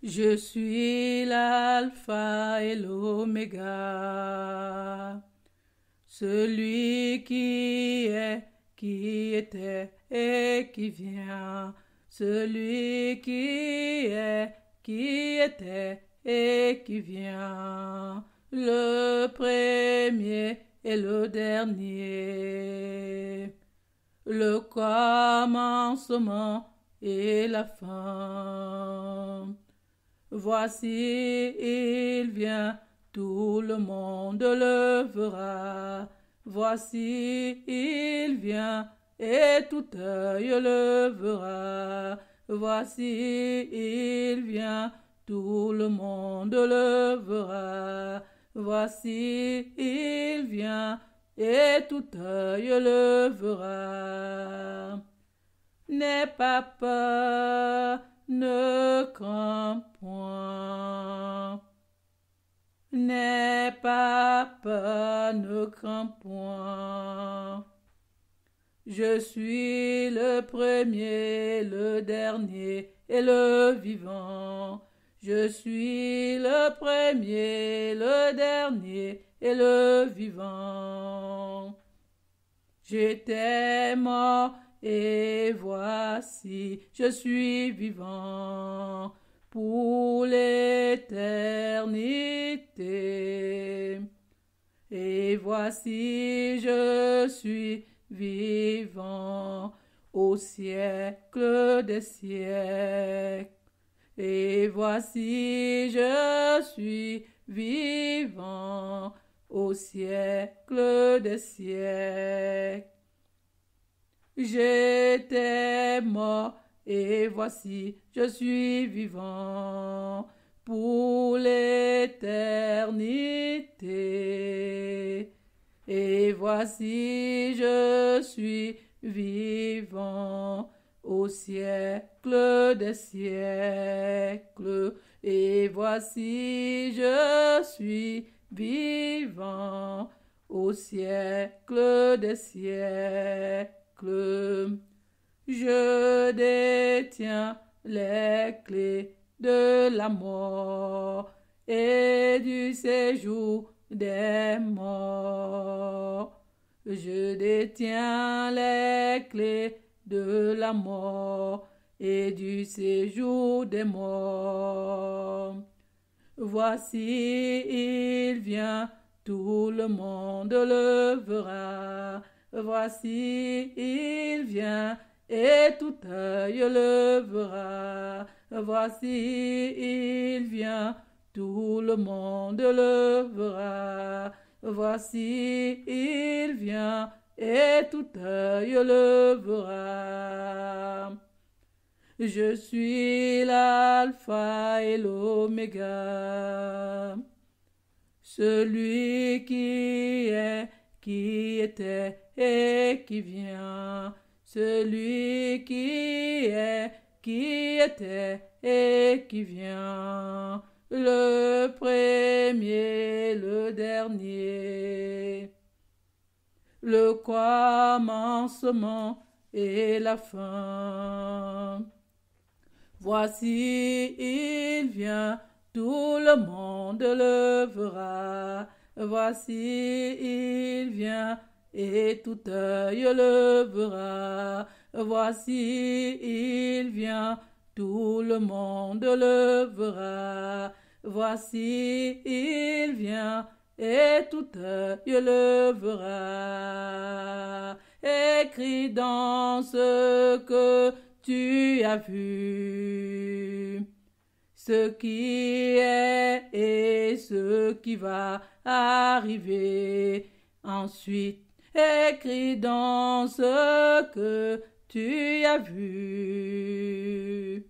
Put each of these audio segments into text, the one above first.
Je suis l'alpha et l'oméga, celui qui était et qui vient, celui qui était et qui vient, le premier et le dernier, le commencement et la fin. Voici, il vient, tout le monde le verra. Voici, il vient, et tout œil le verra. Voici, il vient, tout le monde le verra. Voici, il vient, et tout œil le verra. N'aie pas peur, ne crains point. N'aie pas peur, ne crains point. Je suis le premier, le dernier et le vivant. Je suis le premier, le dernier et le vivant. J'étais mort et voici, je suis vivant pour l'éternité. Et voici, je suis vivant au siècle des siècles. Et voici, je suis vivant au siècle des siècles. J'étais mort et voici, je suis vivant pour l'éternité. Et voici, je suis vivant au siècle des siècles. Et voici, je suis vivant au siècle des siècles. Je détiens les clés de la mort et du séjour des morts. Je détiens les clés de la mort et du séjour des morts. Voici, il vient, tout le monde le verra. Voici, il vient, et tout œil le verra. Voici, il vient, tout le monde le verra. Voici, il vient, et tout œil le verra. Je suis l'alpha et l'oméga, celui qui était et qui vient, celui qui était et qui vient, le premier, le dernier, le commencement et la fin. Voici, il vient, tout le monde le verra. Voici, il vient, et tout œil le verra. Voici, il vient, tout le monde le verra. Voici, il vient, et tout œil le verra. Écris dans ce que tu as vu, ce qui est et ce qui va arriver. Ensuite, écris dans ce que tu as vu,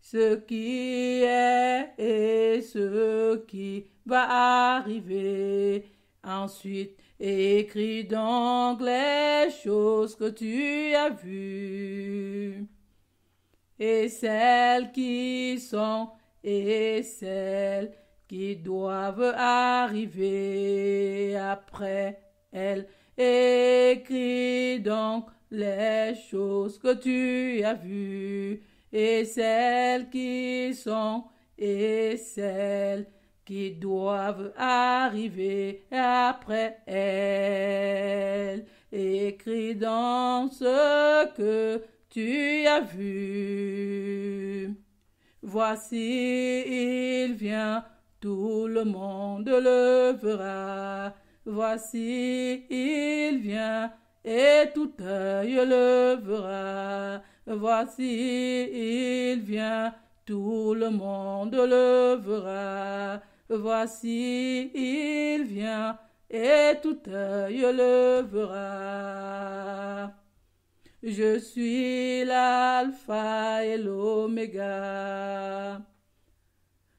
ce qui est et ce qui va arriver. Ensuite, écris donc les choses que tu as vues, et celles qui sont et celles qui doivent arriver après elles. Écris donc les choses que tu as vues, et celles qui sont et celles qui doivent arriver après elle. Écris dans ce que tu as vu. Voici, il vient, tout le monde le verra. Voici, il vient, et tout œil le verra. Voici, il vient, tout le monde le verra. Voici, il vient, et tout œil le verra. Je suis l'alpha et l'oméga,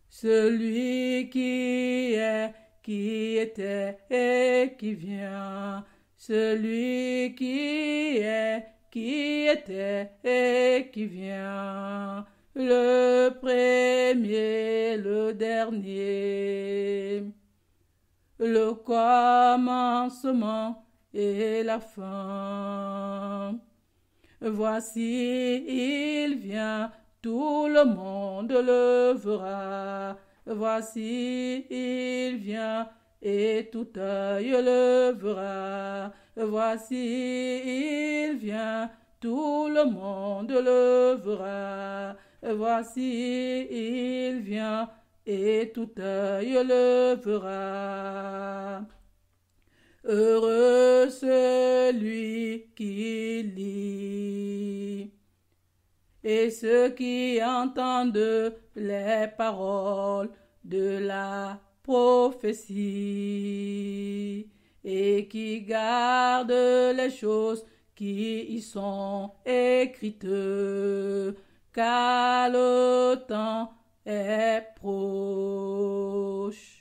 celui qui est, qui était et qui vient, celui qui est, qui était et qui vient, le premier, le dernier, le commencement et la fin. Voici, il vient, tout le monde le verra. Voici, il vient, et tout œil le verra. Voici, il vient, tout le monde le verra. Voici, il vient, et tout œil le verra. Heureux celui qui lit et ceux qui entendent les paroles de la prophétie et qui gardent les choses qui y sont écrites, car le temps est proche.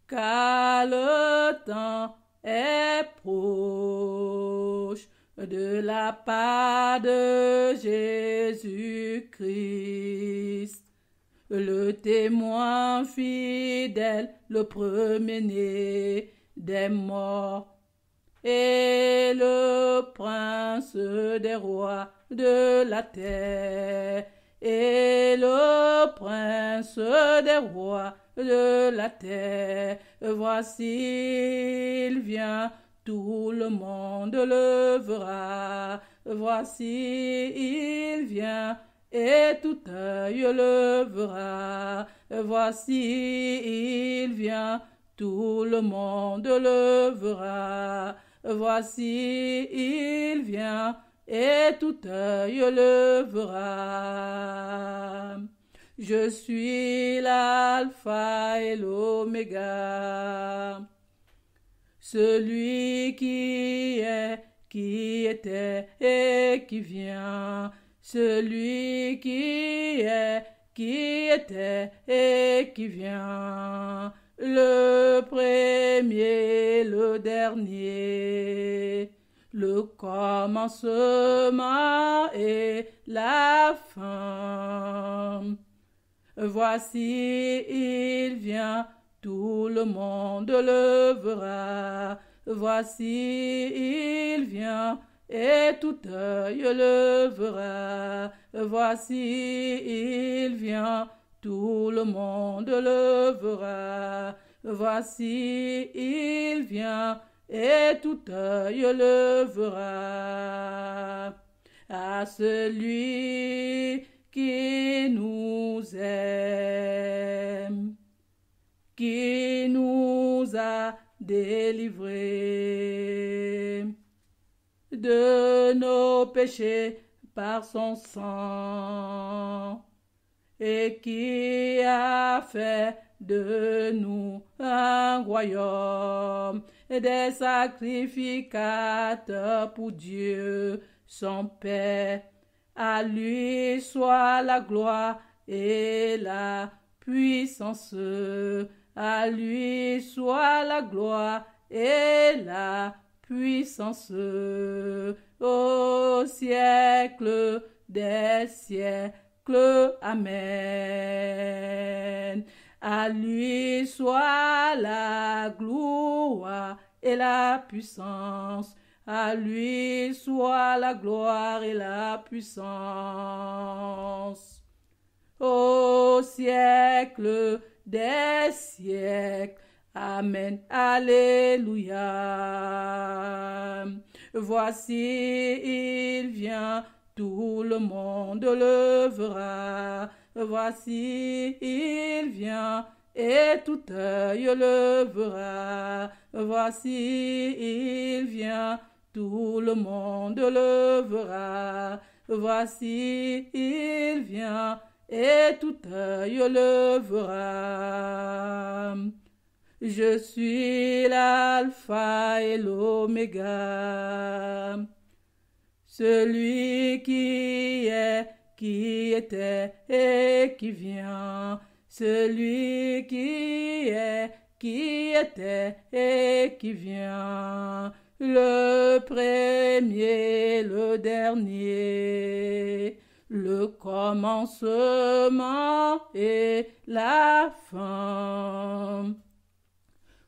Car le temps est proche de la part de Jésus-Christ, le témoin fidèle, le premier-né des morts et le prince des rois de la terre, et le prince des rois de la terre. Voici, il vient, tout le monde le verra. Voici, il vient, et tout œil le verra. Voici, il vient, tout le monde le verra. Voici, il vient, et tout œil le verra. Je suis l'alpha et l'oméga, celui qui est, qui était et qui vient, celui qui est, qui était et qui vient, le premier, le dernier, le commencement et la fin. Voici, il vient, tout le monde le verra. Voici, il vient, et tout œil le verra. Voici, il vient, tout le monde le verra. Voici, il vient, et tout œil le verra. À celui qui nous aime, qui nous a délivrés de nos péchés par son sang, et qui a fait de nous un royaume, des sacrificateurs pour Dieu, son Père. À lui soit la gloire et la puissance. À lui soit la gloire et la puissance au siècle des siècles. Amen. À lui soit la gloire et la puissance. À lui soit la gloire et la puissance au ciel siècles des siècles. Amen, alléluia. Voici, il vient, tout le monde le verra. Voici, il vient, et tout œil le verra. Voici, il vient, tout le monde le verra. Voici, il vient, et tout œil le verra. Je suis l'alpha et l'oméga, celui qui est, qui était et qui vient, celui qui est, qui était et qui vient, le premier, le dernier, le commencement et la fin.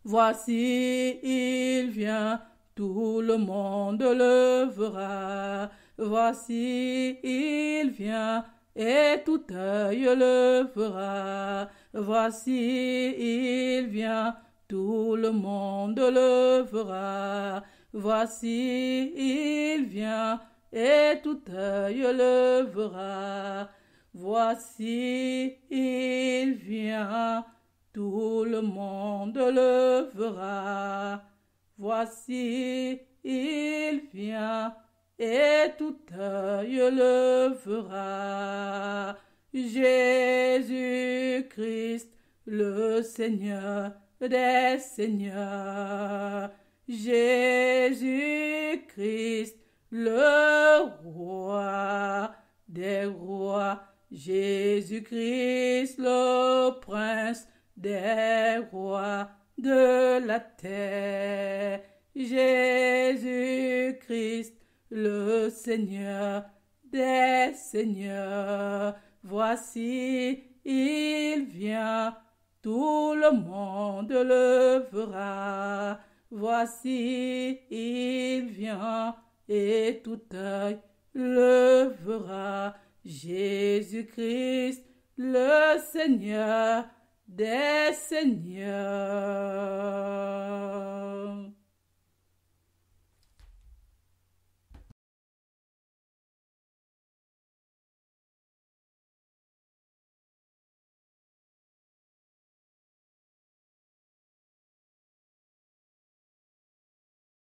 Voici, il vient, tout le monde le verra. Voici, il vient, et tout œil le verra. Voici, il vient, tout le monde le verra. Voici, il vient, et tout œil le verra. Voici, il vient, tout le monde le verra. Voici, il vient, et tout œil le verra. Jésus-Christ, le Seigneur des seigneurs. Jésus-Christ, le roi des rois. Jésus-Christ, le prince des rois de la terre. Jésus-Christ, le Seigneur des seigneurs. Voici, il vient, tout le monde le verra. Voici, il vient, et tout œil le verra. Jésus-Christ, le Seigneur des seigneurs.